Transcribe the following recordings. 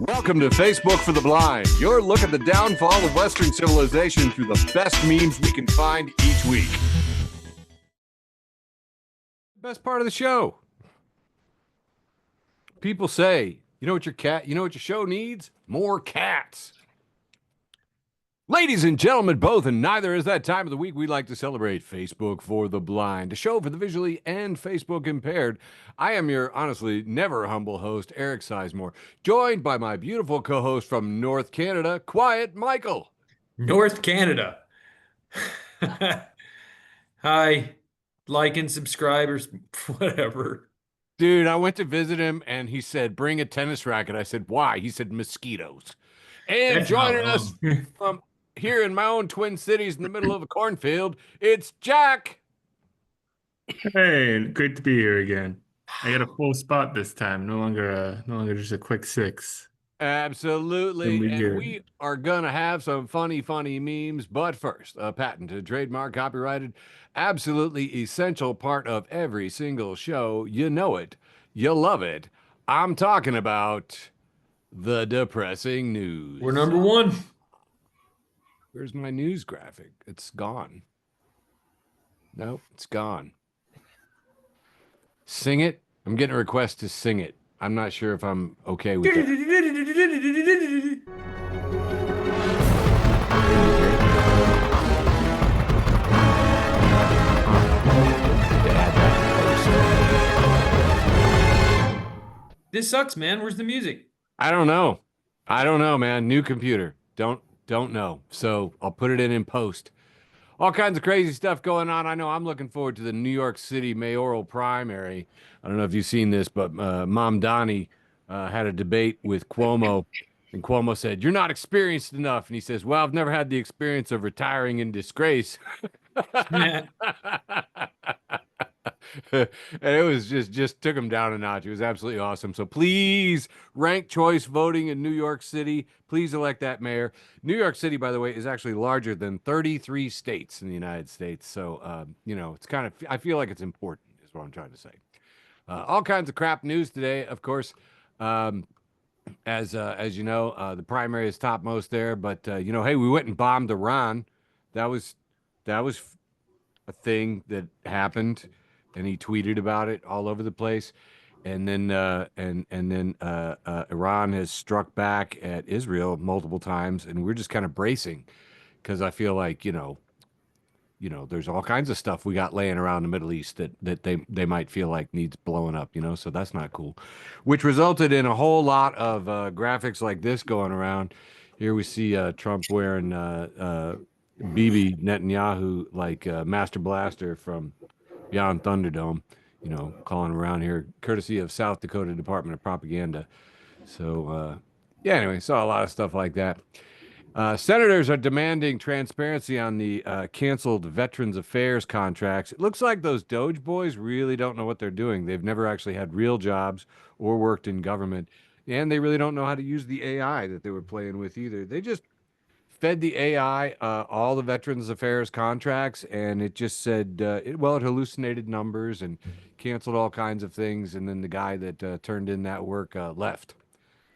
Welcome to Facebook for the Blind, your look at the downfall of Western civilization through the best memes we can find each week. Best part of the show. People say, you know what your show needs? More cats. Ladies and gentlemen, both, and neither is that time of the week we like to celebrate Facebook for the Blind, a show for the visually and Facebook impaired. I am your honestly never humble host, Eric Sizemore, joined by my beautiful co-host from North Canada, Quiet Michael. North Canada. Hi, like and subscribers, whatever. Dude, I went to visit him and he said, bring a tennis racket. I said, why? He said, mosquitoes. And That's not joining us wrong. from here in my own Twin Cities in the middle of a cornfield, it's Jack. Hey, great to be here again. I got a full spot this time. No longer just a quick six. Absolutely. Gonna be And good. we are going to have some funny memes. But first, a patented, trademark, copyrighted, absolutely essential part of every single show. You know it. You love it. I'm talking about the depressing news. We're number one. Where's my news graphic? It's gone. Nope, it's gone. Sing it. I'm getting a request to sing it. I'm not sure if I'm okay with that. This sucks, man. Where's the music? I don't know. I don't know, man. New computer. Don't know. So I'll put it in post. All kinds of crazy stuff going on. I know I'm looking forward to the New York City mayoral primary. I don't know if you've seen this, but Mom Donnie had a debate with Cuomo, and Cuomo said, "You're not experienced enough." And he says, "Well, I've never had the experience of retiring in disgrace." And it was just took him down a notch. It was absolutely awesome. So please, rank choice voting in New York City. Please elect that mayor. New York City, by the way, is actually larger than 33 states in the United States. So it's kind of, I feel like it's important, is what I'm trying to say. All kinds of crap news today, of course. As you know, the primary is topmost there. But hey, we went and bombed Iran. That was a thing that happened, and he tweeted about it all over the place. And then Iran has struck back at Israel multiple times, and we're just kind of bracing because I feel like there's all kinds of stuff we got laying around the Middle East that they might feel like needs blowing up, so that's not cool. Which resulted in a whole lot of graphics like this going around. Here we see Trump wearing Bibi Netanyahu like Master Blaster from Beyond Thunderdome, calling around here, courtesy of South Dakota Department of Propaganda. So, anyway, saw a lot of stuff like that. Senators are demanding transparency on the canceled Veterans Affairs contracts. It looks like those Doge boys really don't know what they're doing. They've never actually had real jobs or worked in government, and they really don't know how to use the AI that they were playing with either. They just fed the AI all the Veterans Affairs contracts, and it just said, it hallucinated numbers and canceled all kinds of things, and then the guy that turned in that work left.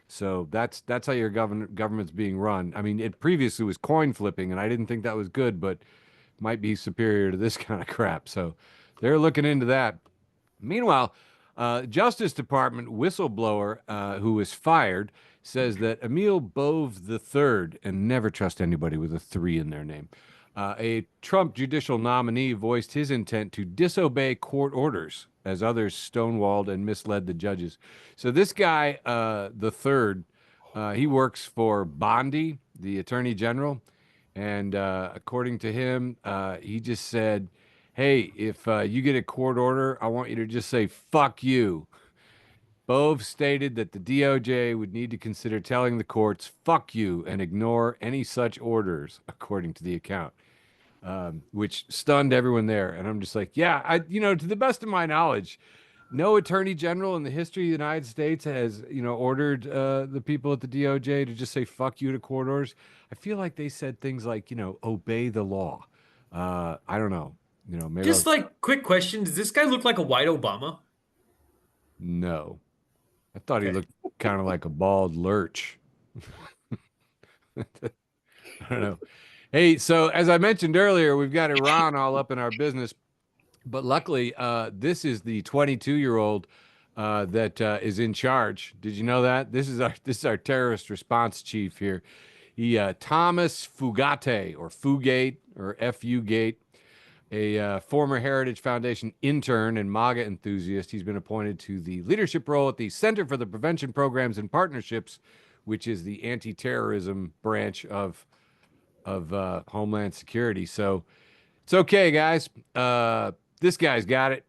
So that's how your government's being run. I mean, it previously was coin flipping, and I didn't think that was good, but might be superior to this kind of crap. So they're looking into that. Meanwhile, Justice Department whistleblower who was fired says that Emil Bove III, and never trust anybody with a 3 in their name, a Trump judicial nominee, voiced his intent to disobey court orders as others stonewalled and misled the judges. So this guy, the third, he works for Bondi, the attorney general. And according to him, he just said, hey, if you get a court order, I want you to just say, fuck you. Bove stated that the DOJ would need to consider telling the courts, fuck you, and ignore any such orders, according to the account, which stunned everyone there. And I'm just like, yeah, to the best of my knowledge, no attorney general in the history of the United States has, ordered the people at the DOJ to just say, fuck you to court orders. I feel like they said things like, obey the law. I don't know. Maybe Just like quick question, does this guy look like a white Obama? no. I thought he Okay. looked kind of like a bald lurch. I don't know. Hey, so as I mentioned earlier, we've got Iran all up in our business, but luckily, this is the 22-year-old that is in charge. Did you know that? This is our terrorist response chief here. He Thomas Fugate or Fugate or FU Gate, a former Heritage Foundation intern and MAGA enthusiast. He's been appointed to the leadership role at the Center for the Prevention Programs and Partnerships, which is the anti-terrorism branch of Homeland Security. So it's okay, guys. This guy's got it.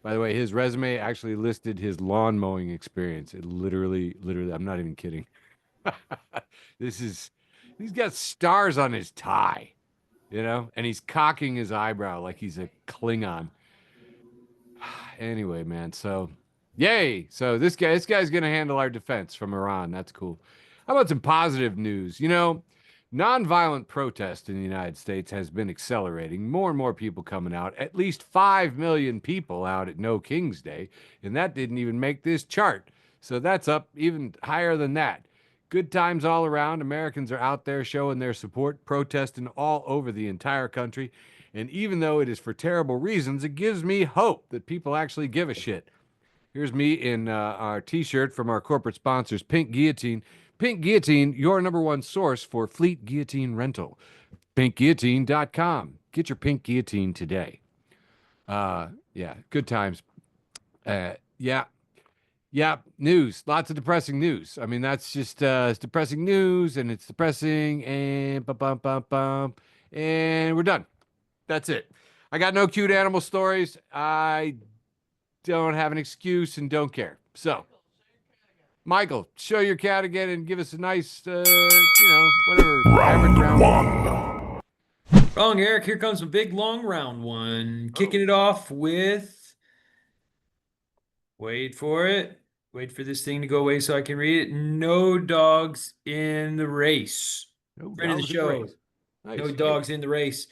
By the way, his resume actually listed his lawn mowing experience. It literally, I'm not even kidding. He's got stars on his tie, and he's cocking his eyebrow like he's a Klingon. Anyway, man, so yay. So this guy's gonna handle our defense from Iran. That's cool. How about some positive news? Nonviolent protest in the United States has been accelerating. More and more people coming out. At least 5 million people out at No King's Day, and that didn't even make this chart. So that's up even higher than that. Good times all around. Americans are out there showing their support, protesting all over the entire country. And even though it is for terrible reasons, it gives me hope that people actually give a shit. Here's me in our t-shirt from our corporate sponsors, Pink Guillotine. Pink Guillotine, your number one source for fleet guillotine pinkguillotine.com. Get your Pink Guillotine today. Yeah, good times. Yeah, news. Lots of depressing news. I mean, that's just it's depressing news, and it's depressing, and and we're done. That's it. I got no cute animal stories. I don't have an excuse and don't care. So, Michael, show your cat again and give us a nice, whatever. Round one. Wrong, Eric. Here comes a big, long round one. Kicking it off with... Wait for it. Wait for this thing to go away so I can read it. No dogs in the race. No Friend of the dogs in show. race. Nice. No dogs in the race.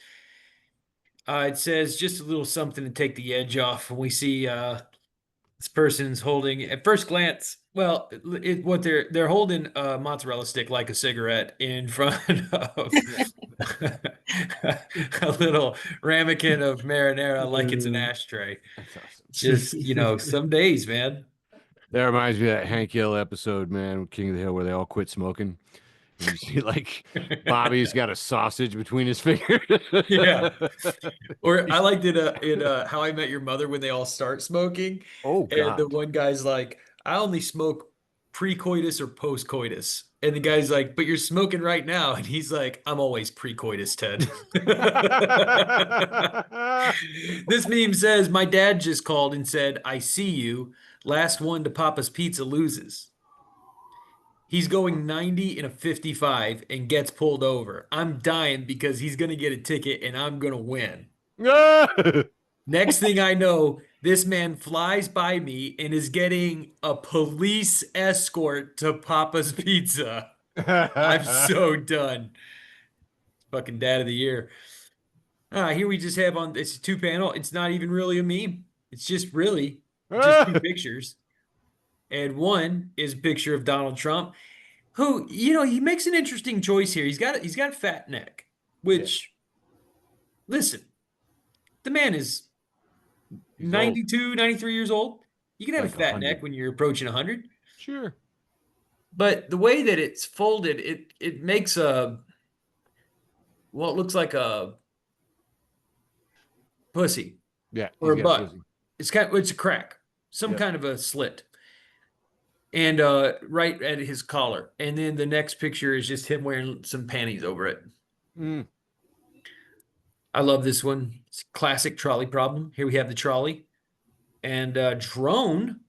It says just a little something to take the edge off. When we see this person's holding, at first glance, well, what they're holding a mozzarella stick like a cigarette in front of a little ramekin of marinara like it's an ashtray. That's awesome. Just, some days, man. That reminds me of that Hank Hill episode, man, King of the Hill, where they all quit smoking. And you see, like, Bobby's got a sausage between his fingers. Yeah. Or I liked it in How I Met Your Mother when they all start smoking. Oh, And the God. one guy's like, I only smoke pre-coitus or post-coitus. And the guy's like, but you're smoking right now. And he's like, I'm always pre-coitus, Ted. This meme says, my dad just called and said, I see you. Last one to Papa's Pizza loses. He's going 90 in a 55 and gets pulled over. I'm dying because he's going to get a ticket and I'm going to win. Next thing I know, this man flies by me and is getting a police escort to Papa's Pizza. I'm so done. Fucking dad of the year. Here we just have on, it's a two panel. It's not even really a meme. It's just really just two pictures. And one is a picture of Donald Trump, who, he makes an interesting choice here. He's got a fat neck, which, listen, the man is 92, 93 years old. You can have Like a fat 100. neck when you're approaching 100. Sure. But the way that it's folded, it makes it looks like a pussy Yeah. or a he's got butt. pussy. It's a crack, some kind of a slit. And right at his collar. And then the next picture is just him wearing some panties over it. Mm. I love this one. It's a classic trolley problem. Here we have the trolley and drone.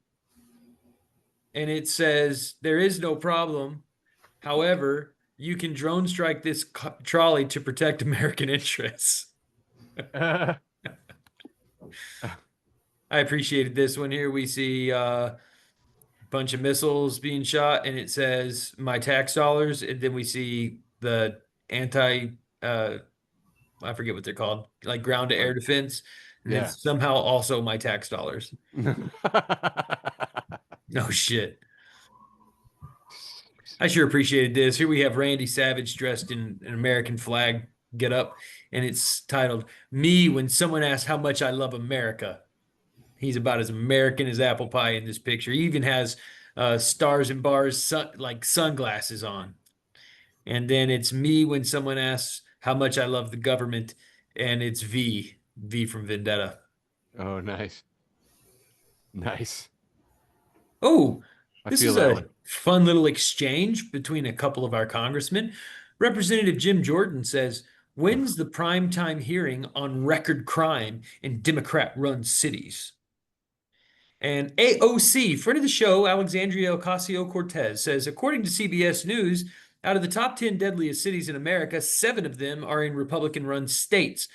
And it says, there is no problem. However, you can drone strike this trolley to protect American interests. I appreciated this one. Here we see bunch of missiles being shot, and it says my tax dollars, and then we see the I forget what they're called, like ground to air defense, and Yeah. then somehow also my tax dollars. No shit. I sure appreciated this. Here we have Randy Savage dressed in an American flag get up, and it's titled "Me When Someone Asks How Much I Love America." He's about as American as apple pie in this picture. He even has stars and bars, like sunglasses on. And then it's me when someone asks how much I love the government, and it's V from Vendetta. Oh, nice. Nice. Oh, I this feel is that a one. fun little exchange between a couple of our congressmen. Representative Jim Jordan says, "When's the primetime hearing on record crime in Democrat-run cities?" And AOC, friend of the show, Alexandria Ocasio-Cortez, says, according to CBS News, out of the top 10 deadliest cities in America, 7 of them are in Republican-run states.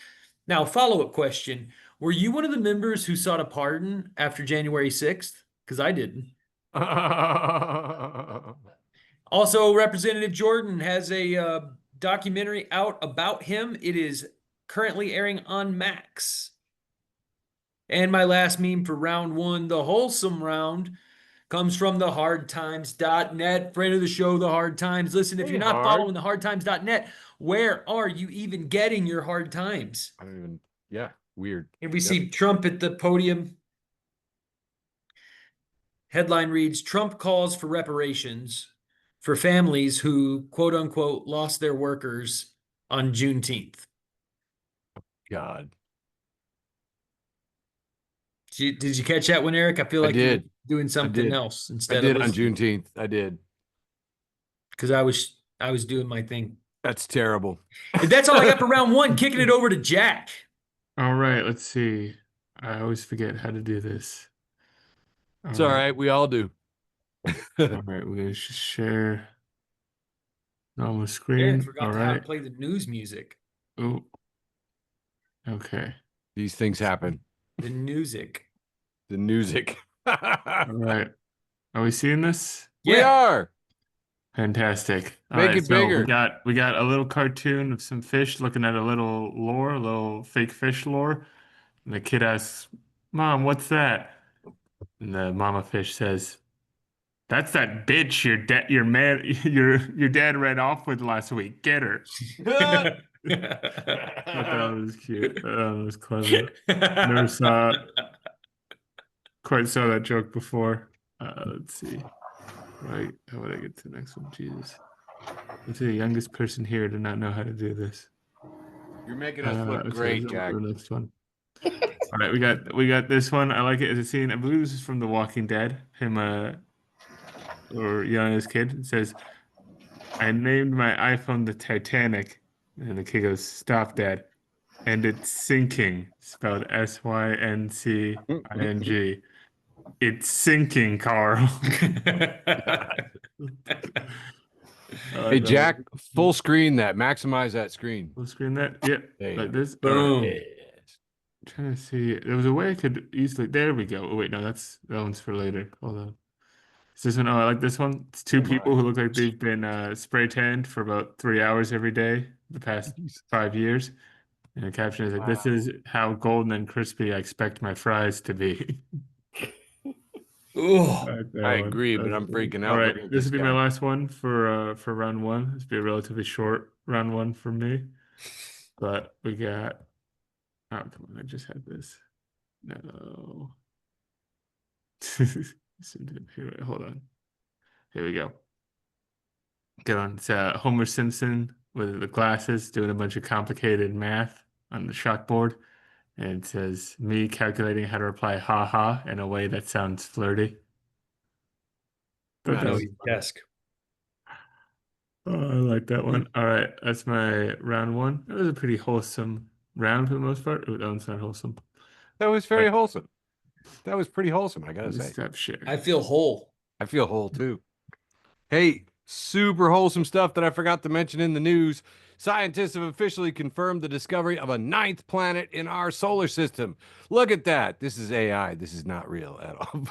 Now, follow-up question. Were you one of the members who sought a pardon after January 6th? Because I didn't. Also, Representative Jordan has a documentary out about him. It is currently airing on Max. And my last meme for round 1, the wholesome round, comes from thehardtimes.net. Friend of the show, The Hard Times. Listen, if Hey, you're not Hard. following thehardtimes.net, where are you even getting your hard times? I don't even, yeah, weird. And we Yep. see Trump at the podium. Headline reads, Trump calls for reparations for families who, quote unquote, lost their workers on Juneteenth. God. Did you catch that one, Eric? I feel I like you were did. doing something did. else I instead did of on listening. Juneteenth. I did. Because I was doing my thing. That's terrible. And that's all I got for round 1. Kicking it over to Jack. All right, let's see. I always forget how to do this. It's all right. We all do. All right, we're gonna share normal Eric screen. forgot All to how to right. play the news music. Oh. Okay. These things happen. The music. The music. All right. Are we seeing this? We Yeah. are. Fantastic. All Make right, it so bigger. we got a little cartoon of some fish looking at a little lure, a little fake fish lure. And the kid asks, "Mom, what's that?" And the mama fish says, "That's that bitch your dad ran off with last week. Get her." I thought that was cute. That was clever. Never quite saw that joke before. Let's see. Right, how would I get to the next one? Jesus. I'm the youngest person here to not know how to do this. You're making us look Okay, great, let's Jack. go to the next one. All right, we got this one. I like it as a scene. I believe this is from The Walking Dead. Him or young as kid. It says, "I named my iPhone the Titanic," and the kid goes, "Stop, Dad." "And it's sinking," spelled SYNCING. "It's sinking, Carl." Hey, Jack, full screen that. Maximize that screen. Full screen that? Yeah, There you like go. this. Boom. Yes. I'm trying to see. There was a way I could easily. There we go. Oh, wait, no, that one's for later. Hold on. Is this one? Oh, I like this one. It's two Oh, my. people who look like they've been spray tanned for about 3 hours every day the past 5 years. And the caption is like, "This Wow. is how golden and crispy I expect my fries to be." Oh, Like that I one. agree, but That's I'm funny. freaking All out right, looking at this this will be my guy. last one for round 1. This will be a relatively short round 1 for me. But we got. Oh, come on! I just had this. No. Here, hold on. Here we go. Get on. It's Homer Simpson with the glasses doing a bunch of complicated math on the chalkboard. And it says, "Me calculating how to reply ha ha in a way that sounds flirty." Thought that no, was he's funny. desk. Oh, I like that one. All right, that's my round 1. It was a pretty wholesome round for the most part. Oh, that one's not wholesome. That was very Right. wholesome. That was pretty wholesome, I gotta Let me say. stop sharing. I feel whole. I feel whole too. Hey, super wholesome stuff that I forgot to mention in the news. Scientists have officially confirmed the discovery of a 9th planet in our solar system. Look at that. This is AI. This is not real at all.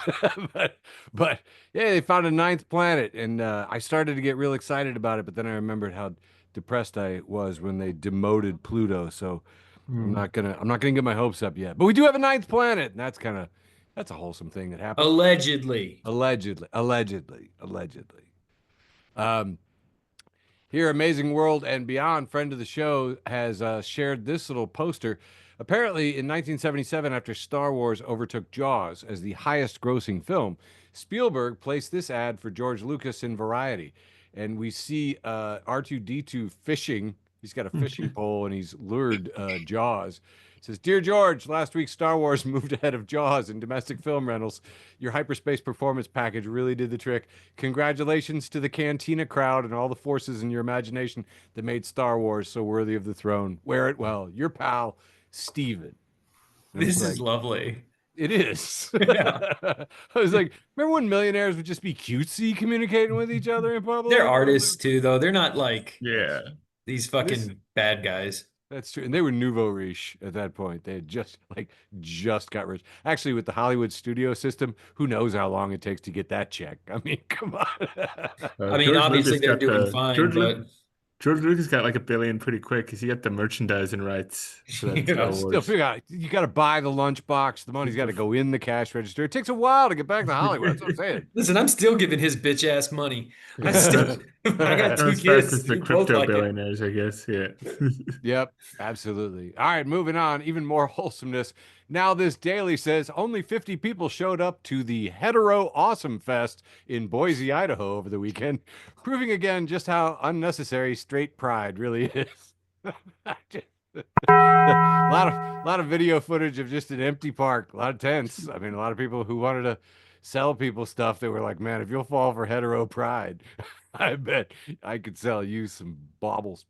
but yeah, they found a 9th planet, and I started to get real excited about it, but then I remembered how depressed I was when they demoted Pluto. So I'm not gonna get my hopes up yet. But we do have a 9th planet, and that's a wholesome thing that happened. Allegedly. Allegedly. Um, Here, Amazing World and Beyond, friend of the show, has shared this little poster. Apparently, in 1977, after Star Wars overtook Jaws as the highest grossing film, Spielberg placed this ad for George Lucas in Variety. And we see R2D2 fishing. He's got a fishing pole and he's lured Jaws. It says, Dear George, last week Star Wars moved ahead of Jaws in domestic film rentals. Your hyperspace performance package really did the trick. Congratulations to the Cantina crowd and all the forces in your imagination that made Star Wars so worthy of the throne. Wear it well. Your pal, Steven. And This it's is like, lovely. it is. Yeah. I was like, remember when millionaires would just be cutesy communicating with each other in public? They're I was artists like, too, though. They're not like Yeah. these this fucking bad guys. That's true. And they were nouveau riche at that point. They had just got rich. Actually, with the Hollywood studio system, who knows how long it takes to get that check? I mean, come on. I mean, George obviously Lucas they're got doing the fine, but George Lucas got like $1 billion pretty quick because he got the merchandising rights for that Yeah. Star Still Wars. figure out you got to buy the lunchbox. The money's got to go in the cash register. It takes a while to get back to Hollywood. That's what I'm saying. listen, I'm still giving his bitch ass money. I Yeah, still, not, I got not two as fast kids as the who both crypto like it. billionaires, I guess. Yeah. Yep, absolutely. All right, moving on. Even more wholesomeness. Now, this daily says only 50 people showed up to the Hetero Awesome Fest in Boise, Idaho over the weekend, proving again just how unnecessary straight pride really is. A lot of video footage of just an empty park, a lot of tents. I mean, a lot of people who wanted to sell people stuff. They were like, "Man, if you'll fall for hetero pride, I bet I could sell you some baubles."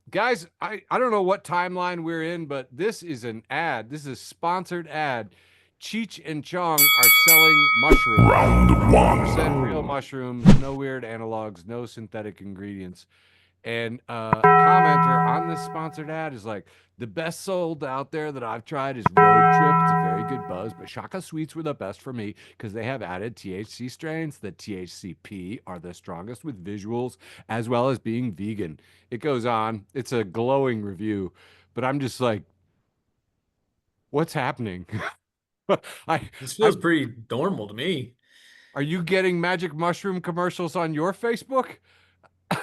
Guys, I don't know what timeline we're in, but this is an ad. This is a sponsored ad. Cheech and Chong are selling mushrooms. Round 100% one. real mushrooms, no weird analogs, no synthetic ingredients. And a commenter on this sponsored ad is like, the best sold out there that I've tried is Road Trip. It's a very good buzz, but Shaka Sweets were the best for me because they have added THC strains. The THCP are the strongest with visuals as well as being vegan. It goes on. It's a glowing review, but I'm just like, what's happening? I, This I, feels pretty normal to me. are you getting magic mushroom commercials on your Facebook? I,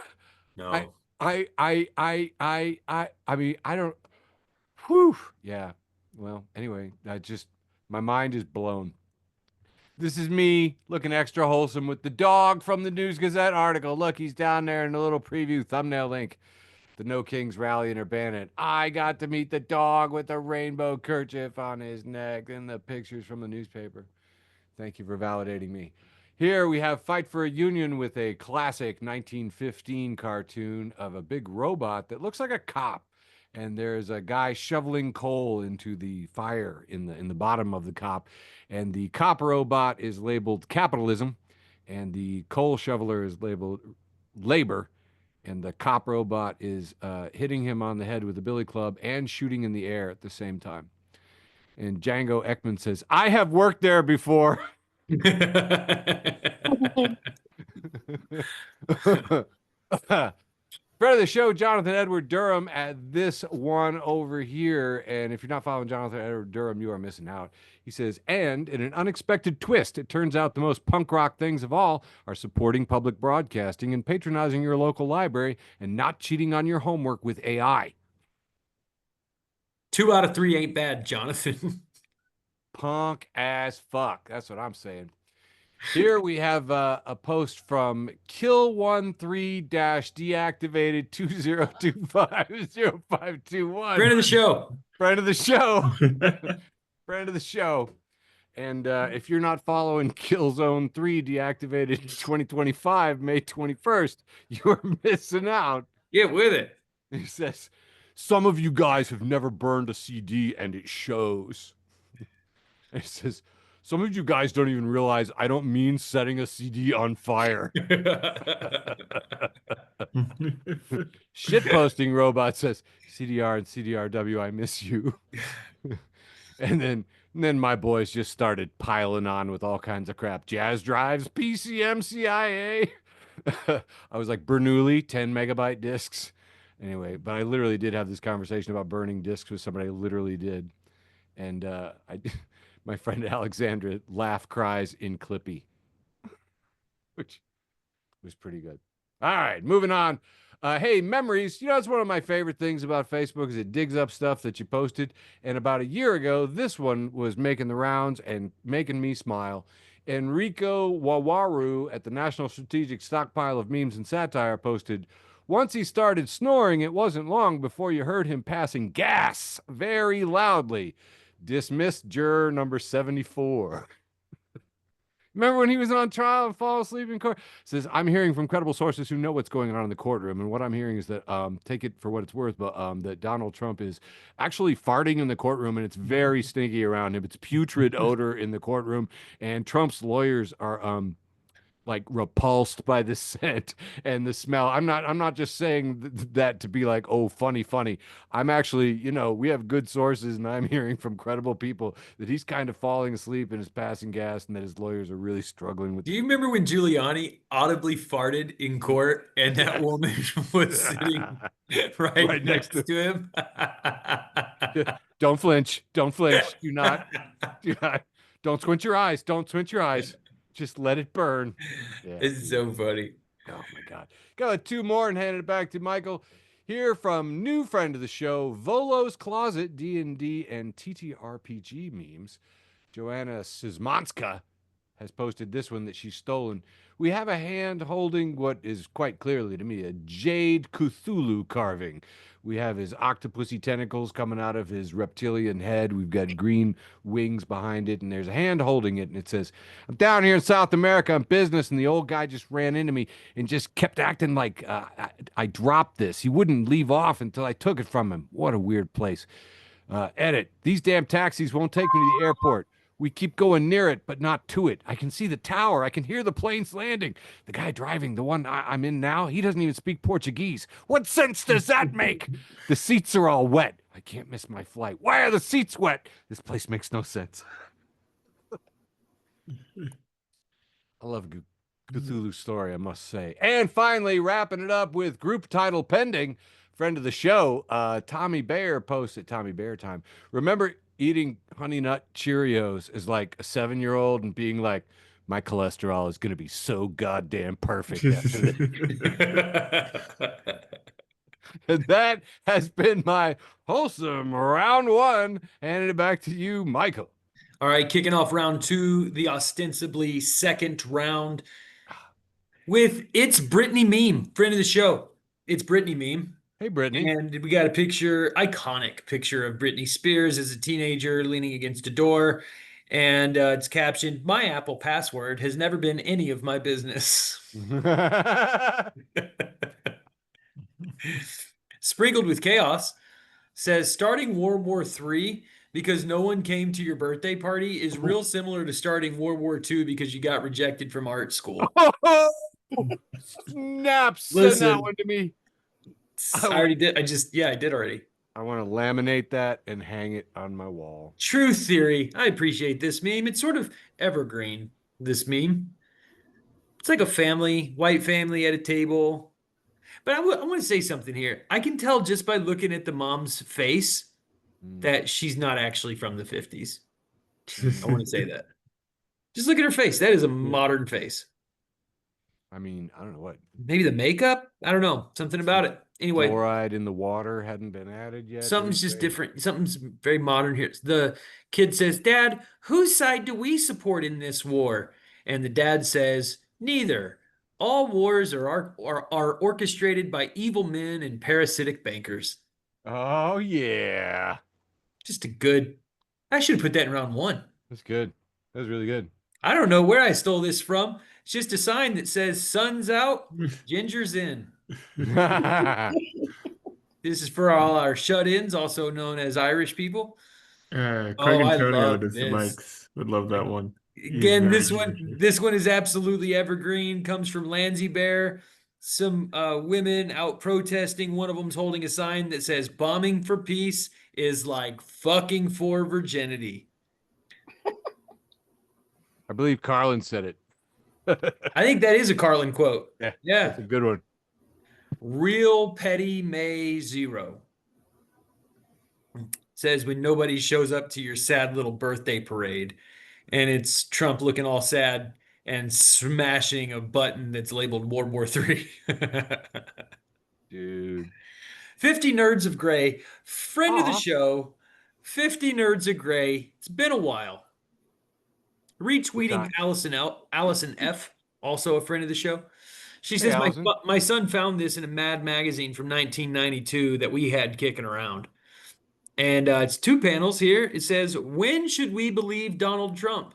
No. I mean, I don't. Whew. Yeah. Well, anyway, my mind is blown. This is me looking extra wholesome with the dog from the News Gazette article. Look, he's down there in the little preview thumbnail link. The No Kings rally in Urbana. I got to meet the dog with a rainbow kerchief on his neck and the pictures from the newspaper. Thank you for validating me. Here we have Fight for a Union with a classic 1915 cartoon of a big robot that looks like a cop. And there's a guy shoveling coal into the fire in the bottom of the cop. And the cop robot is labeled capitalism, and the coal shoveler is labeled labor. And the cop robot is hitting him on the head with a billy club and shooting in the air at the same time. And Django Ekman says, I have worked there before. Friend of the show, Jonathan Edward Durham, at this one over here. And if you're not following Jonathan Edward Durham, you are missing out. He says, and in an unexpected twist, it turns out the most punk rock things of all are supporting public broadcasting and patronizing your local library and not cheating on your homework with AI. 2 out of 3 ain't bad, Jonathan. Punk as fuck. That's what I'm saying. Here we have a post from Kill13-deactivated 20250521. Friend of the show. Friend of the show. Friend of the show. And if you're not following Killzone 3 deactivated 2025, May 21st, you're missing out. Get with it. He says, some of you guys have never burned a CD and it shows. He says, some of you guys don't even realize I don't mean setting a CD on fire. Shitposting robot says, CDR and CDRW, I miss you. And then my boys just started piling on with all kinds of crap. Jazz drives, PCM, CIA. I was like, Bernoulli, 10 megabyte discs. Anyway, but I literally did have this conversation about burning discs with somebody. I literally did. And my friend Alexandra laugh cries in Clippy, which was pretty good. All right, moving on. Hey, memories. You know, it's one of my favorite things about Facebook is it digs up stuff that you posted. And about a year ago, this one was making the rounds and making me smile. Enrico Wawaru at the National Strategic Stockpile of Memes and Satire posted, once he started snoring, it wasn't long before you heard him passing gas very loudly. Dismissed juror number 74. Remember when he was on trial and fall asleep in court? Says, I'm hearing from credible sources who know what's going on in the courtroom. And what I'm hearing is that, take it for what it's worth, but that Donald Trump is actually farting in the courtroom and it's very stinky around him. It's putrid odor in the courtroom. And Trump's lawyers are like repulsed by the scent and the smell. I'm not just saying that to be like, oh, funny. I'm actually, we have good sources and I'm hearing from credible people that he's kind of falling asleep and is passing gas and that his lawyers are really struggling with. Do you remember when Giuliani audibly farted in court and that woman was sitting right next to him? Don't flinch. Don't flinch. Don't squint your eyes. Don't squint your eyes. Just let it burn. Yeah. It's so funny. Oh my God. Got two more and handed it back to Michael. Here from new friend of the show, Volo's Closet, D&D and TTRPG memes. Joanna Szymanska has posted this one that she's stolen. We have a hand holding what is quite clearly to me a jade Cthulhu carving. We have his octopusy tentacles coming out of his reptilian head. We've got green wings behind it, and there's a hand holding it, and it says, I'm down here in South America on business, and the old guy just ran into me and just kept acting like I dropped this. He wouldn't leave off until I took it from him. What a weird place. Edit. These damn taxis won't take me to the airport. We keep going near it, but not to it. I can see the tower. I can hear the planes landing. The guy driving, the one I'm in now, he doesn't even speak Portuguese. What sense does that make? The seats are all wet. I can't miss my flight. Why are the seats wet? This place makes no sense. I love a Cthulhu story, I must say. And finally, wrapping it up with group title pending, friend of the show, Tommy Bear posts at Tommy Bear Time. Remember eating Honey Nut Cheerios as like a 7-year-old and being like, my cholesterol is going to be so goddamn perfect after this. And that has been my wholesome round one. Handing it back to you, Michael. All right, kicking off round two, the ostensibly second round with It's Brittany Meme, friend of the show. It's Brittany Meme. Hey, Brittany. And we got a picture, iconic picture of Britney Spears as a teenager leaning against a door. And it's captioned, my Apple password has never been any of my business. Sprinkled with chaos says, starting World War III because no one came to your birthday party is real similar to starting World War II because you got rejected from art school. Snap, send that one to me. I already did. I did already. I want to laminate that and hang it on my wall. True theory. I appreciate this meme. It's sort of evergreen, this meme. It's like a family, white family at a table. But I want to say something here. I can tell just by looking at the mom's face that she's not actually from the 50s. I want to say that. Just look at her face. That is a modern face. I mean, I don't know what. Maybe the makeup? I don't know. Something about it. Anyway. Fluoride in the water hadn't been added yet. Something's just different. Something's very modern here. The kid says, Dad, whose side do we support in this war? And the dad says, neither. All wars are orchestrated by evil men and parasitic bankers. Oh, yeah. Just a good. I should have put that in round one. That's good. That was really good. I don't know where I stole this from. It's just a sign that says sun's out, ginger's in. This is for all our shut-ins, also known as Irish people. Craig Antonio does the this. mics. Would love that one. Again, this one is absolutely evergreen. Comes from Lansy Bear. Some women out protesting. One of them's holding a sign that says "Bombing for peace is like fucking for virginity." I believe Carlin said it. I think that is a Carlin quote. Yeah, yeah, that's a good one. Real petty May 0 says when nobody shows up to your sad little birthday parade, and it's Trump looking all sad, and smashing a button that's labeled World War III. Dude. 50 Nerds of Gray, friend of the Aw. show. 50 Nerds of Gray. It's been a while. Retweeting Allison F, also a friend of the show. She Hey, says, Allison. my son found this in a Mad magazine from 1992 that we had kicking around. And it's 2 panels here. It says, when should we believe Donald Trump?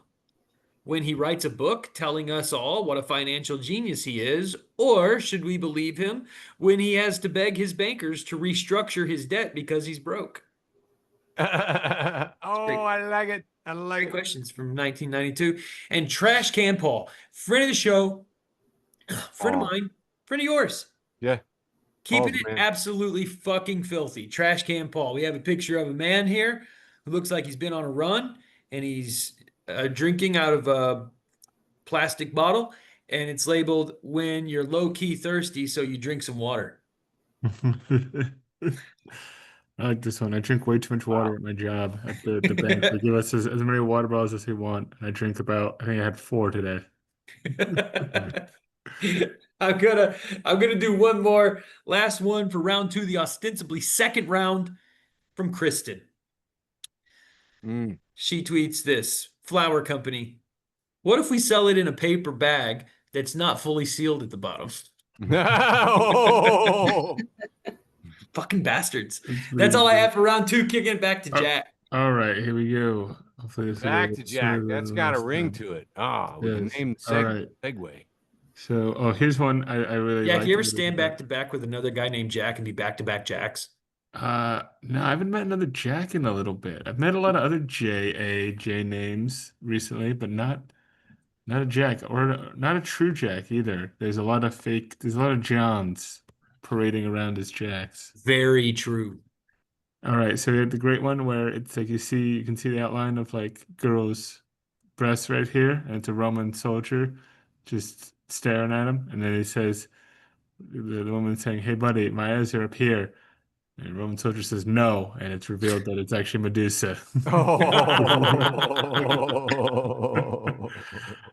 When he writes a book telling us all what a financial genius he is? Or should we believe him when he has to beg his bankers to restructure his debt because he's broke? Oh, Great. I like it. I like Great it. questions from 1992. And Trash Can Paul, friend of the show, friend of Oh, mine, friend of yours. yeah. Keeping Paul's it man. absolutely fucking filthy. Trash Can Paul. We have a picture of a man here who looks like he's been on a run and he's drinking out of a plastic bottle. And it's labeled, when you're low key thirsty, so you drink some water. I like this one. I drink way too much water at my job at the bank. They give us as many water bottles as we want. And I drink about, I think I had 4 today. I'm gonna do one more. Last one for round 2, the ostensibly second round from Kristen. Mm. She tweets this: Flower company. What if we sell it in a paper bag that's not fully sealed at the bottom? Oh. Fucking bastards. That's That's pretty all I good. have for round 2. Kicking it back to Jack. All right, here we go. Hopefully this will go a Back little to Jack. smoother That's than got a last ring time. to it. Ah, with Yes. the name All right. segue. So, here's one I really Jack, like. you ever stand back to back with another guy named Jack and be back to back Jacks? No, I haven't met another Jack in a little bit. I've met a lot of other J names recently, but not a Jack or not a true Jack either. There's a lot of there's a lot of Johns parading around as Jacks. Very true. All right, so we have the great one where it's like you can see the outline of like girl's breast right here, and it's a Roman soldier just staring at him, and then he says, the woman saying, "Hey, buddy, my eyes are up here." And Roman soldier says no, and it's revealed that it's actually Medusa. Oh.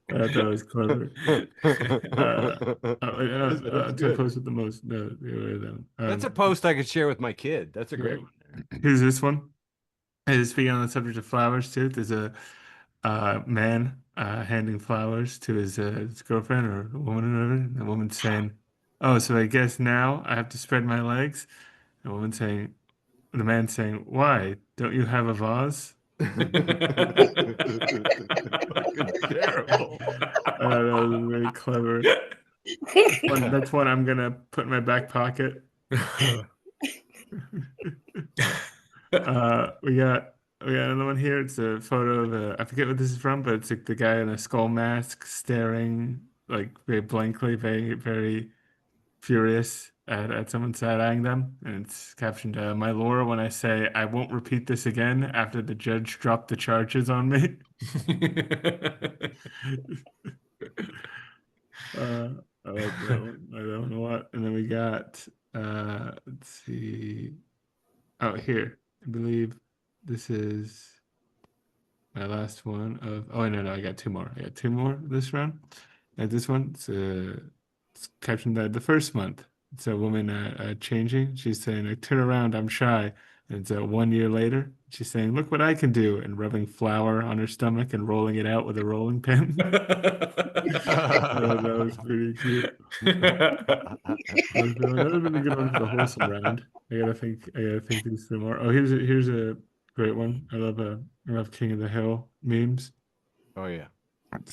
I thought that was clever. That's To good. post with the most. No, the other way around. That's a post I could share with my kid. That's a Yeah. great one. Here's this one. Speaking on the subject of flowers too, there's a man handing flowers to his girlfriend or a woman or whatever. And the woman's saying, "Oh, so I guess now I have to spread my legs." The woman saying, the man saying, "Why? Don't you have a vase?" Fucking terrible. That was very clever. That's one I'm gonna put in my back pocket. We got another one here. It's a photo of I forget what this is from, but it's like the guy in a skull mask staring like very blankly, very furious at someone side-eyeing them, and it's captioned "My Laura when I say I won't repeat this again after the judge dropped the charges on me." I like that one. I don't know what. And then we got let's see. Oh, here. I believe this is my last one of. Oh no, I got 2 more. I got 2 more this round. And this one, it's captioned the first month. It's a woman changing. She's saying, "I turn around, I'm shy." And it's 1 year later. She's saying, "Look what I can do," and rubbing flour on her stomach and rolling it out with a rolling pin. That was pretty cute. That would been a good one for the wholesome round. I gotta think these 3 more. Oh, here's a great one. I love King of the Hill memes. Oh yeah. But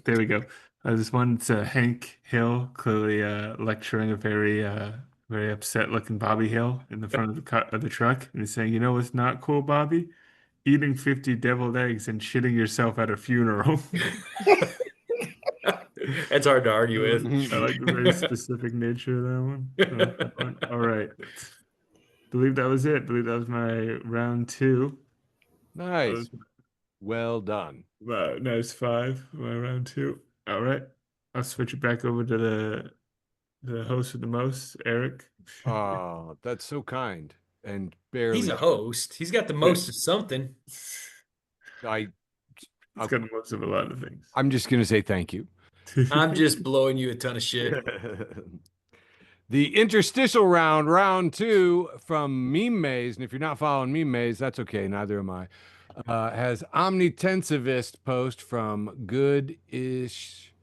there we go. This one, it's Hank Hill clearly lecturing a very upset looking Bobby Hill in the front of the truck, and he's saying, "You know what's not cool, Bobby? Eating 50 deviled eggs and shitting yourself at a funeral." That's hard to argue with. I like the very specific nature of that one. That one. All right. Believe that was it. Believe that was my round 2. Nice. Well done. Nice 5. My round 2. All right. I'll switch it back over to the host with the most, Eric. Oh, that's so kind and barely. He's a host. He's got the most of something. I It's got most of a lot of things. I'm just gonna say thank you. I'm just blowing you a ton of shit. The interstitial round, round 2 from Meme Maze, and if you're not following Meme Maze, that's okay. Neither am I. Has omnitensivist post from Goodish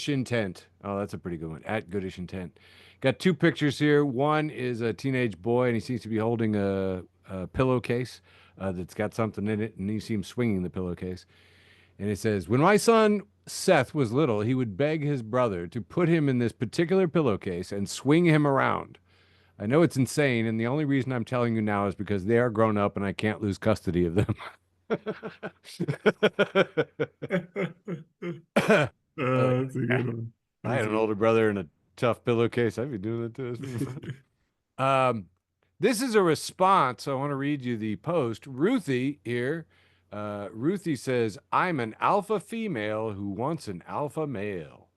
Intent. Oh, that's a pretty good one. At Goodish Intent. Got 2 pictures here. One is a teenage boy, and he seems to be holding a pillowcase that's got something in it, and you see him swinging the pillowcase. And it says, when my son Seth was little, he would beg his brother to put him in this particular pillowcase and swing him around. I know it's insane, and the only reason I'm telling you now is because they are grown up and I can't lose custody of them. That's a good one. I had an older brother in a tough pillowcase. I'd be doing that to us. This is a response. I want to read you the post. Ruthie here. Ruthie says, I'm an alpha female who wants an alpha male.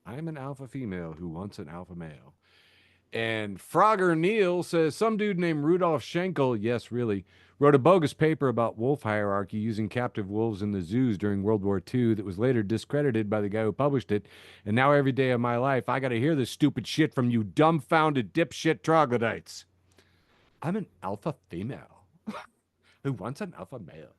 I'm an alpha female who wants an alpha male. And Frogger Neil says, some dude named Rudolf Schenkel, yes, really, wrote a bogus paper about wolf hierarchy using captive wolves in the zoos during World War II that was later discredited by the guy who published it. And now every day of my life, I got to hear this stupid shit from you dumbfounded dipshit troglodytes. I'm an alpha female who wants an alpha male.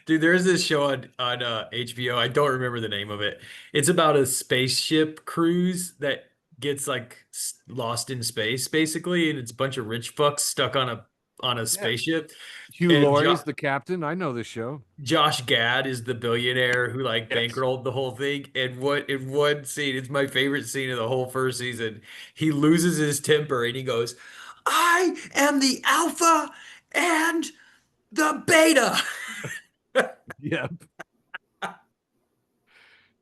Dude, there is this show on HBO. I don't remember the name of it. It's about a spaceship cruise that gets like lost in space, basically, and it's a bunch of rich fucks stuck on a spaceship. Hugh And Laurie's the captain. I know this show. Josh Gad is the billionaire who like Yes. bankrolled the whole thing. And what in one scene, it's my favorite scene of the whole first season. He loses his temper and he goes, "I am the alpha and the beta." Yep.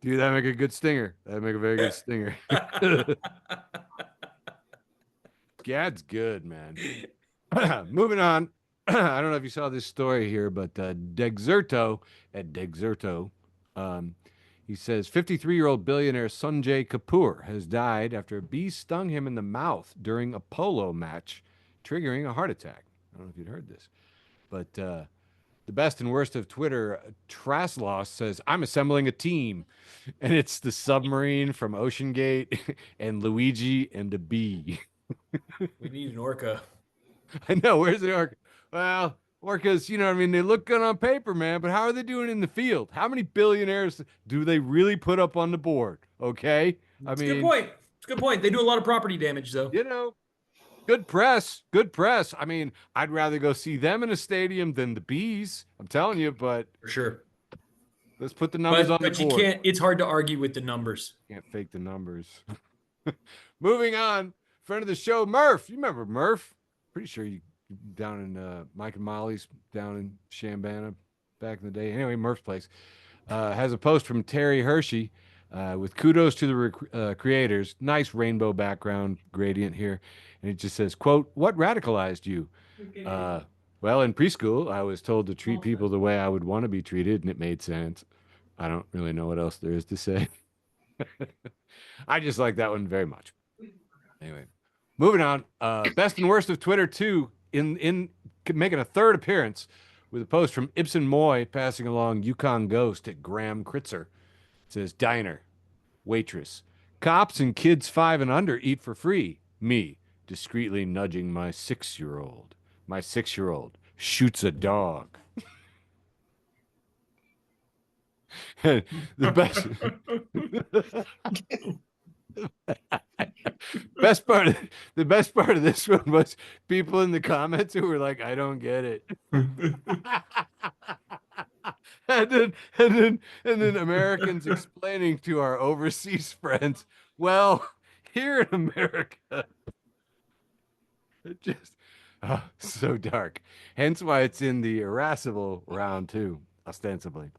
Dude, that'd make a good stinger. That'd make a very good stinger. Gad's good, man. Moving on. I don't know if you saw this story here, but Dexerto at Dexerto, he says 53-year-old billionaire Sanjay Kapoor has died after a bee stung him in the mouth during a polo match, triggering a heart attack. I don't know if you'd heard this, but the best and worst of Twitter, Trasloss says, I'm assembling a team. And it's the submarine from Ocean Gate and Luigi and a bee. We need an orca. I know. Where's the orca? Well, orcas, you know what I mean? They look good on paper, man, but how are they doing in the field? How many billionaires do they really put up on the board? Okay. It's a good point. It's a good point. They do a lot of property damage, though. You know, good press. Good press. I mean, I'd rather go see them in a stadium than the bees. I'm telling you, but For sure. let's put the numbers on the But you board. can't, it's hard to argue with the numbers. Can't fake the numbers. Moving on, friend of the show, Murph. You remember Murph? Pretty sure you down in Mike and Molly's down in Shambana back in the day. Anyway, Murph's place has a post from Terry Hershey with kudos to the creators. Nice rainbow background gradient here. And it just says, quote, what radicalized you? Well, in preschool, I was told to treat people the way I would want to be treated, and it made sense. I don't really know what else there is to say. I just like that one very much. Anyway, moving on. Best and worst of Twitter 2 in making a third appearance with a post from Ibsen Moy passing along Yukon Ghost at Graham Kritzer. It says, diner, waitress, cops and kids 5 and under eat for free. Me, discreetly nudging my 6-year-old. My 6-year-old shoots a dog. The best the best part of this one was people in the comments who were like, I don't get it. and then Americans explaining to our overseas friends, well, here in America, it just so dark. Hence why it's in the irascible round 2, ostensibly.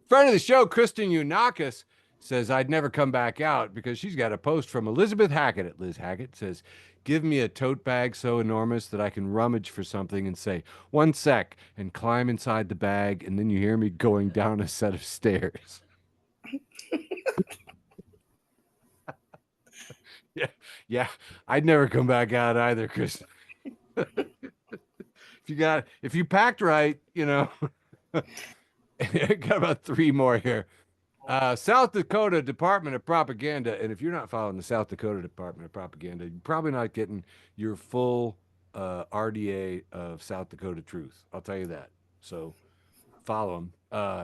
Friend of the show, Kristen Unakis, says, I'd never come back out because she's got a post from Elizabeth Hackett at Liz Hackett. Says, give me a tote bag so enormous that I can rummage for something and say, 1 sec, and climb inside the bag, and then you hear me going down a set of stairs. Yeah, I'd never come back out either, Kristen. If you packed right, you know. Got about 3 more here. South Dakota Department of Propaganda, and if you're not following the South Dakota Department of Propaganda, you're probably not getting your full RDA of South Dakota Truth. I'll tell you that. So follow them.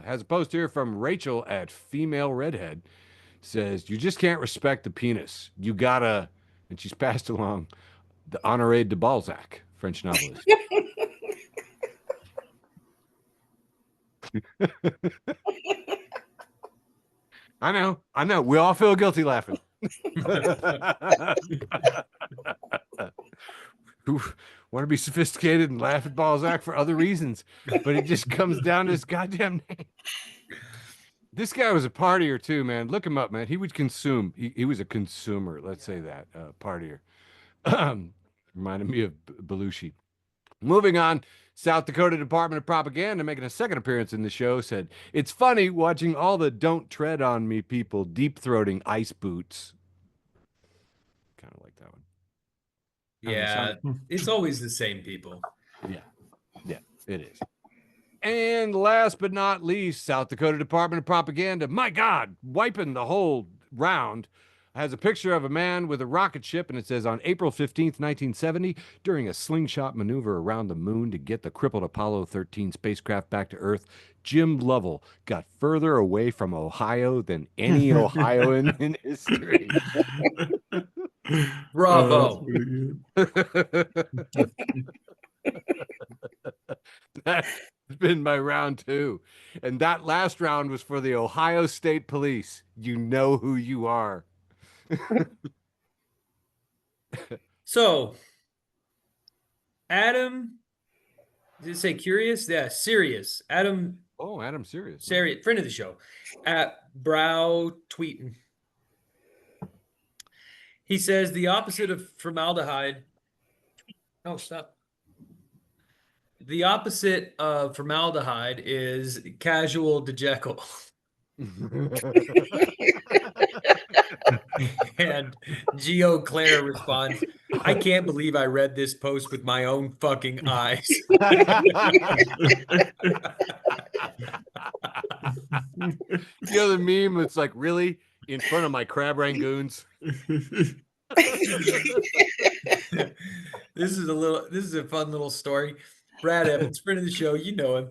Has a post here from Rachel at Female Redhead. Says, you just can't respect the penis. You gotta, and she's passed along the Honoré de Balzac, French novelist. I know. We all feel guilty laughing. Who want to be sophisticated and laugh at Balzac for other reasons, but it just comes down to his goddamn name. This guy was a partier too, man. Look him up, man. He would consume. He was a consumer. Let's say that partier. Reminded me of Belushi. Moving on, South Dakota Department of Propaganda, making a second appearance in the show, said, it's funny watching all the don't tread on me people deep-throating ice boots. Kind of like that one. Yeah, it's always the same people. Yeah, it is. And last but not least, South Dakota Department of Propaganda, my God, wiping the whole round, has a picture of a man with a rocket ship, and it says, on April 15th, 1970, during a slingshot maneuver around the moon to get the crippled Apollo 13 spacecraft back to Earth, Jim Lovell got further away from Ohio than any Ohioan in history. Bravo. That's been my round 2. And that last round was for the Ohio State Police. You know who you are. So, Adam, did it say curious? Yeah, serious. Adam. Oh, Adam Serious. Serious, friend of the show, at Brow Tweeting. He says the opposite of formaldehyde. Oh, stop. The opposite of formaldehyde is casual dejekyll. And Geo Claire responds, I can't believe I read this post with my own fucking eyes. You know the meme? It's like, really? In front of my crab rangoons? This is a fun little story. Brad Evans, friend of the show, you know him.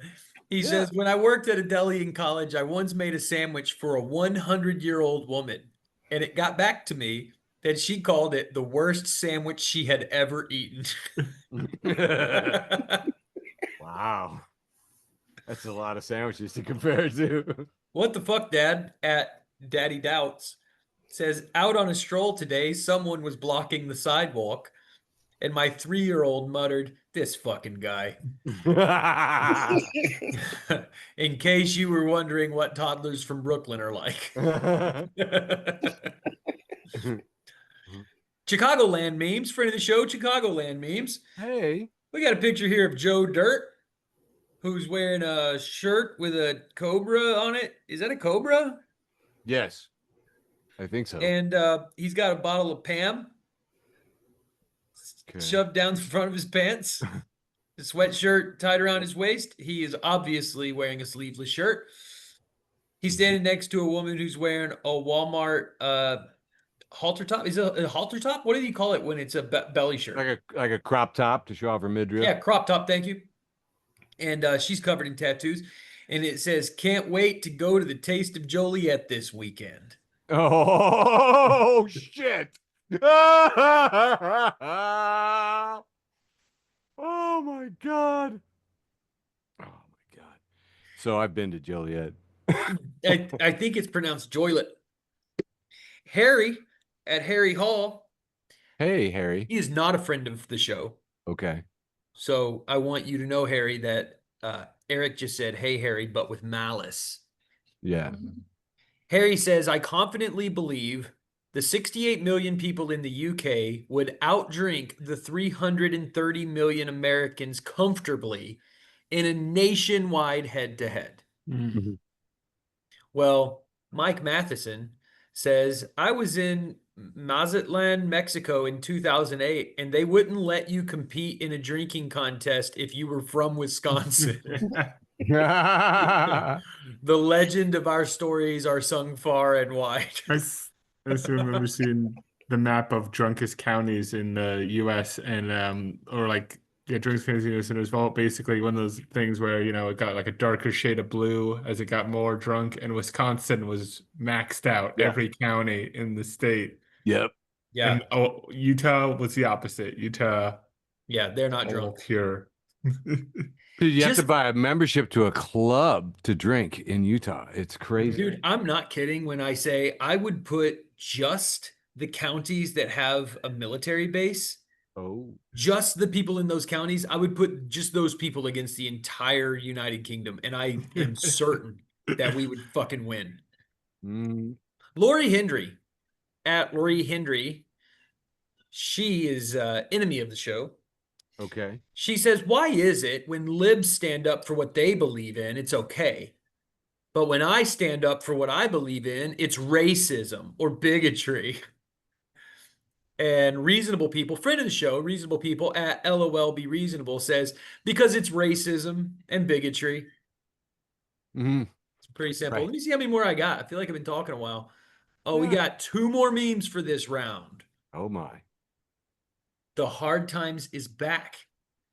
He says, when I worked at a deli in college, I once made a sandwich for a 100-year-old woman. And it got back to me that she called it the worst sandwich she had ever eaten. Wow. That's a lot of sandwiches to compare to. What the fuck, Dad? At Daddy Doubts says, out on a stroll today, someone was blocking the sidewalk. And my 3-year-old muttered, this fucking guy. In case you were wondering what toddlers from Brooklyn are like. Chicagoland memes, friend of the show, Chicagoland memes. Hey. We got a picture here of Joe Dirt, who's wearing a shirt with a cobra on it. Is that a cobra? Yes, I think so. And he's got a bottle of Pam shoved down the front of his pants. The sweatshirt tied around his waist. He is obviously wearing a sleeveless shirt. He's standing next to a woman who's wearing a Walmart halter top. Is it a halter top? What do you call it when it's a belly shirt? Like a crop top to show off her midriff. Yeah, crop top. Thank you. And she's covered in tattoos. And it says, can't wait to go to the Taste of Joliet this weekend. Oh, shit. Oh, my God. Oh, my God. So I've been to Joliet. I think it's pronounced Joylet. Harry at Harry Hall. Hey, Harry. He is not a friend of the show. Okay. So I want you to know, Harry, that Eric just said, hey, Harry, but with malice. Yeah. Harry says, I confidently believe the 68 million people in the UK would outdrink the 330 million Americans comfortably in a nationwide head-to-head. Mm-hmm. Well, Mike Matheson says, I was in Mazatlan, Mexico in 2008, and they wouldn't let you compete in a drinking contest if you were from Wisconsin. Yeah. The legend of our stories are sung far and wide. I still remember seeing the map of drunkest counties in the US and or like yeah, drunkest counties in the US, and it was all basically one of those things where, it got like a darker shade of blue as it got more drunk, and Wisconsin was maxed out Yeah. every county in the state. Yep. Yeah. And Utah was the opposite. Utah Yeah, they're not all drunk. pure. Dude, you have to Just- buy a membership to a club to drink in Utah. It's crazy. Dude, I'm not kidding when I say I would put just the counties that have a military base, Oh. just the people in those counties, I would put just those people against the entire United Kingdom. And I am certain that we would fucking win. Mm, Lori Hendry, at Lori Hendry, she is enemy of the show. okay. She says, why is it when libs stand up for what they believe in, it's okay? But when I stand up for what I believe in, it's racism or bigotry. And Reasonable People, friend of the show, Reasonable People at LOL Be Reasonable says, because it's racism and bigotry. Mhm. It's pretty simple. Right. Let me see how many more I got. I feel like I've been talking a while. Oh, we Yeah. got 2 more memes for this round. Oh my. The Hard Times is back.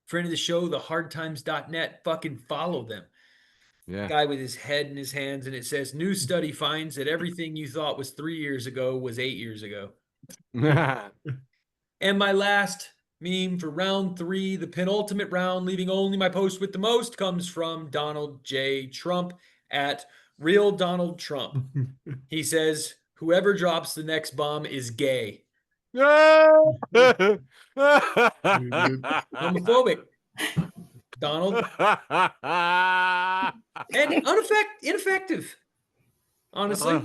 Friend of the show, thehardtimes.net. Fucking follow them. Yeah. Guy with his head in his hands, and it says, new study finds that everything you thought was 3 years ago was 8 years ago. And my last meme for round 3, the penultimate round, leaving only my post with the most, comes from Donald J. Trump at Real Donald Trump. He says, whoever drops the next bomb is gay. Homophobic. Donald. And ineffective. Honestly.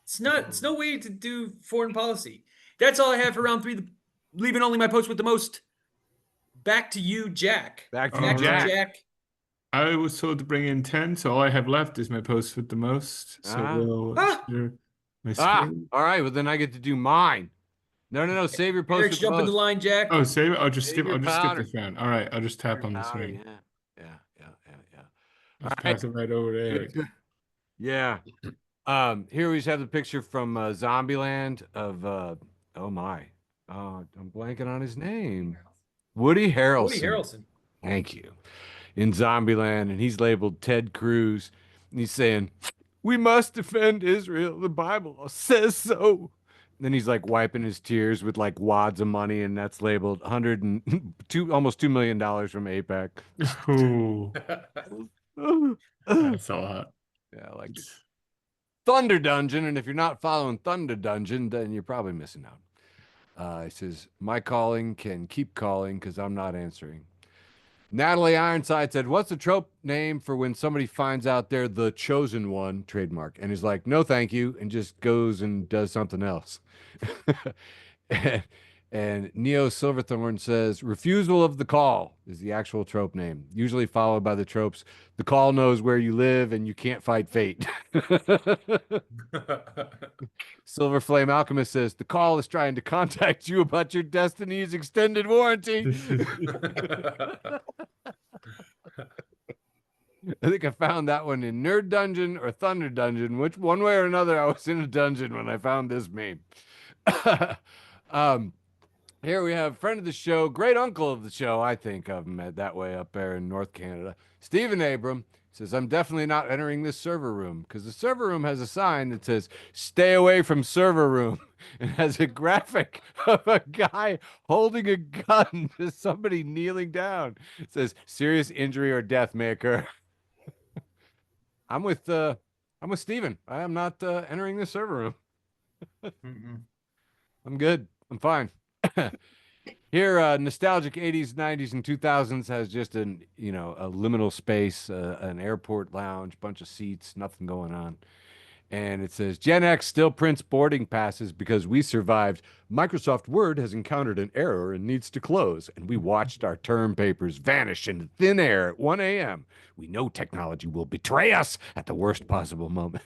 It's no way to do foreign policy. That's all I have for round 3. Leaving only my post with the most. Back to you, Jack. Back to All you, right. Jack. I was told to bring in 10, so all I have left is my post with the most. So we'll share my screen. All right. Well, then I get to do mine. No. Save your post Eric's with the jumping most. the line, Jack. Oh, save it. I'll just Save skip. your I'll just skip powder. this round. All right, I'll just tap on this Powder, ring. Yeah. Let's All pass it right over to Eric. Yeah. Here we just have the picture from Zombieland of oh my. I'm blanking on his name. Woody Harrelson. Woody Harrelson. Thank you. In Zombieland, and he's labeled Ted Cruz. And he's saying, we must defend Israel. The Bible says so. And then he's like wiping his tears with like wads of money, and that's labeled almost $2 million from APEC. Ooh, that's a lot. Yeah, like Thunder Dungeon. And if you're not following Thunder Dungeon, then you're probably missing out. He says, my calling can keep calling because I'm not answering. Natalie Ironside said, what's the trope name for when somebody finds out they're the chosen one, trademark, and is like, no, thank you, and just goes and does something else? and Neo Silverthorn says, refusal of the call is the actual trope name, usually followed by the tropes, the call knows where you live and you can't fight fate. Silver Flame Alchemist says, the call is trying to contact you about your Destiny's extended warranty. I think I found that one in Nerd Dungeon or Thunder Dungeon, which one way or another I was in a dungeon when I found this meme. Here we have friend of the show, great uncle of the show, I think of him that way up there in North Canada. Stephen Abram says, I'm definitely not entering this server room because the server room has a sign that says, stay away from server room, and has a graphic of a guy holding a gun to somebody kneeling down. It says, serious injury or death may occur. I'm with Steven. I am not entering the server room. I'm good. I'm fine. Here, nostalgic 80s, 90s, and 2000s has just a liminal space, an airport lounge, bunch of seats, nothing going on. And it says, Gen X still prints boarding passes because we survived. Microsoft Word has encountered an error and needs to close. And we watched our term papers vanish into thin air at 1 a.m. We know technology will betray us at the worst possible moment.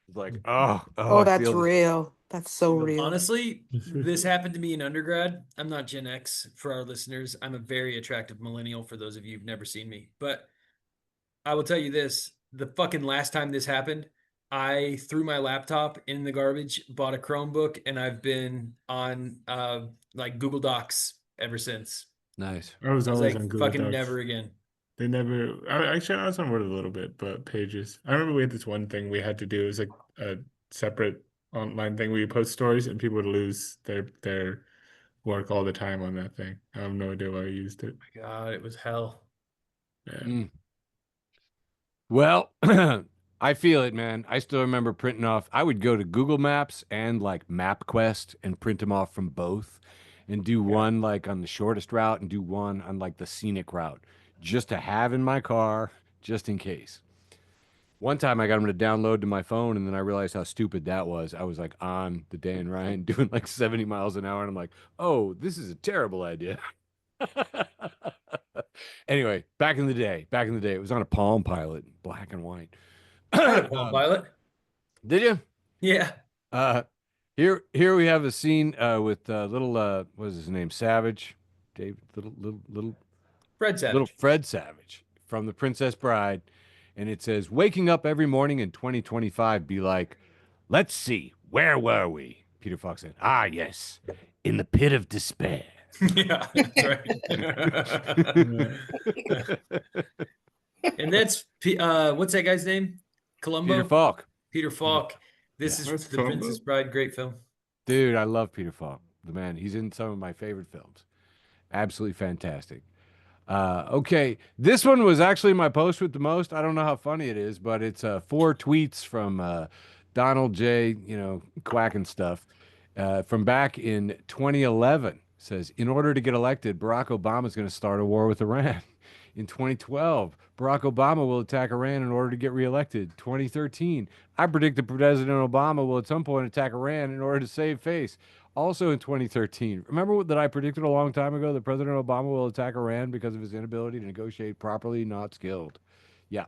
It's like, oh, that's real. That's so real. Honestly, this happened to me in undergrad. I'm not Gen X for our listeners. I'm a very attractive millennial for those of you who've never seen me. But I will tell you this: the fucking last time this happened, I threw my laptop in the garbage, bought a Chromebook, and I've been on like Google Docs ever since. Nice. I was I was always like, on Google fucking Docs. never again. They never. Actually, I was on Word a little bit, but Pages. I remember we had this one thing we had to do. It was like a separate online thing where you post stories, and people would lose their work all the time on that thing. I have no idea why I used it. God, it was hell. Yeah. Mm. Well, I feel it, man. I still remember printing off. I would go to Google Maps and like MapQuest and print them off from both and do one like on the shortest route and do one on like the scenic route just to have in my car just in case. One time I got them to download to my phone and then I realized how stupid that was. I was like on the Dan Ryan doing like 70 miles an hour and I'm like, oh, this is a terrible idea. Anyway, back in the day, it was on a Palm Pilot, black and white. I had a Palm Pilot. Did you? Yeah. Uh, here we have a scene with little what is his name? Savage, David, Fred Savage. little Fred Savage from The Princess Bride, and it says, "Waking up every morning in 2025, be like, let's see, where were we?" Peter Falk said, "Ah, yes, in the pit of despair." Yeah, that's right. And that's what's that guy's name? Columbo? Peter Falk. Peter Falk. This is What's The Columbo? Princess Bride. Great film. Dude, I love Peter Falk. The man, he's in some of my favorite films. Absolutely fantastic. Okay, this one was actually my post with the most. I don't know how funny it is, but it's 4 tweets from Donald J. Quack and stuff from back in 2011. Says, in order to get elected, Barack Obama is going to start a war with Iran. In 2012, Barack Obama will attack Iran in order to get reelected. 2013, I predict that President Obama will at some point attack Iran in order to save face. Also in 2013, remember that I predicted a long time ago that President Obama will attack Iran because of his inability to negotiate properly, not skilled. Yeah.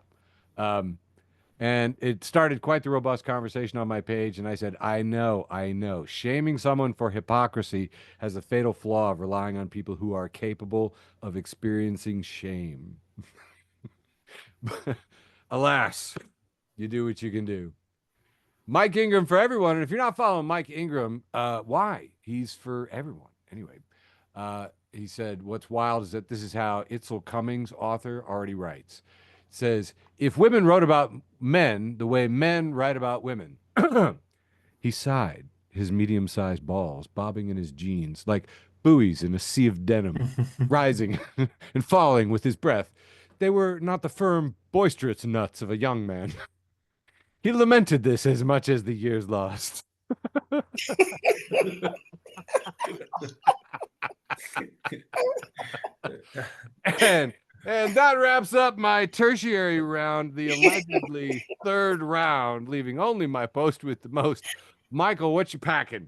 And it started quite the robust conversation on my page. And I said, I know. Shaming someone for hypocrisy has a fatal flaw of relying on people who are capable of experiencing shame. Alas, you do what you can do. Mike Ingram for everyone. And if you're not following Mike Ingram, why? He's for everyone. Anyway, he said, what's wild is that this is how Itzel Cummings, author, already writes. Says, if women wrote about men the way men write about women, he sighed, his medium-sized balls bobbing in his jeans like buoys in a sea of denim, rising and falling with his breath. They were not the firm, boisterous nuts of a young man. He lamented this as much as the years lost. And that wraps up my tertiary round, the allegedly third round, leaving only my post with the most. Michael, what you packing?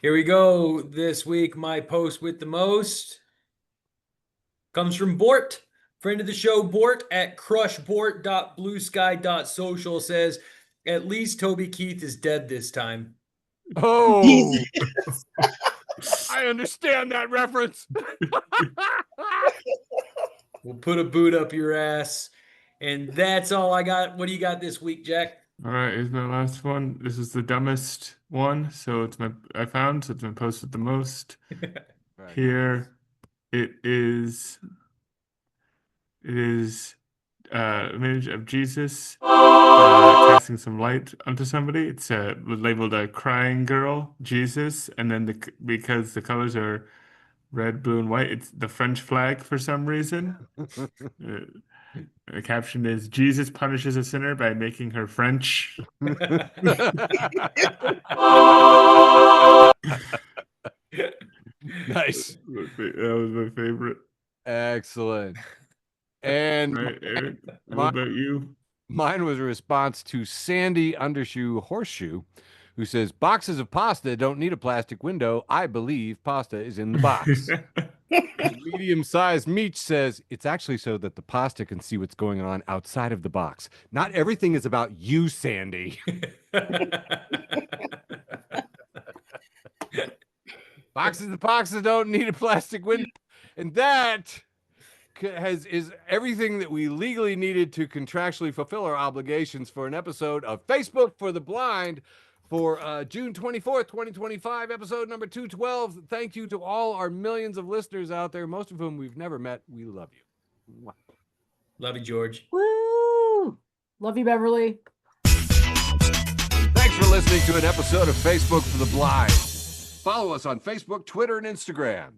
Here we go. This week, my post with the most comes from Bort, friend of the show, Bort at crushbort.bluesky.social says, at least Toby Keith is dead this time. Oh, I understand that reference. We'll put a boot up your ass. And that's all I got. What do you got this week, Jack? All right, here's my last one. This is the dumbest one, so it's my posted the most. Right. Here it is. It is image of Jesus casting some light onto somebody. It's labeled a crying girl, Jesus, and then because the colors are red, blue, and white, it's the French flag for some reason. The caption is, Jesus punishes a sinner by making her French. Nice. That was my favorite. Excellent. And All right, Eric, what about you? mine was a response to Sandy Undershoe Horseshoe, who says, boxes of pasta don't need a plastic window. I believe pasta is in the box. Medium-sized Meech says, it's actually so that the pasta can see what's going on outside of the box. Not everything is about you, Sandy. Boxes of pasta don't need a plastic window. And that is everything that we legally needed to contractually fulfill our obligations for an episode of Facebook for the Blind for June 24th, 2025, episode number 212. Thank you to all our millions of listeners out there, most of whom we've never met. We love you. Mwah. Love you, George. Woo! Love you, Beverly. Thanks for listening to an episode of Facebook for the Blind. Follow us on Facebook, Twitter, and Instagram.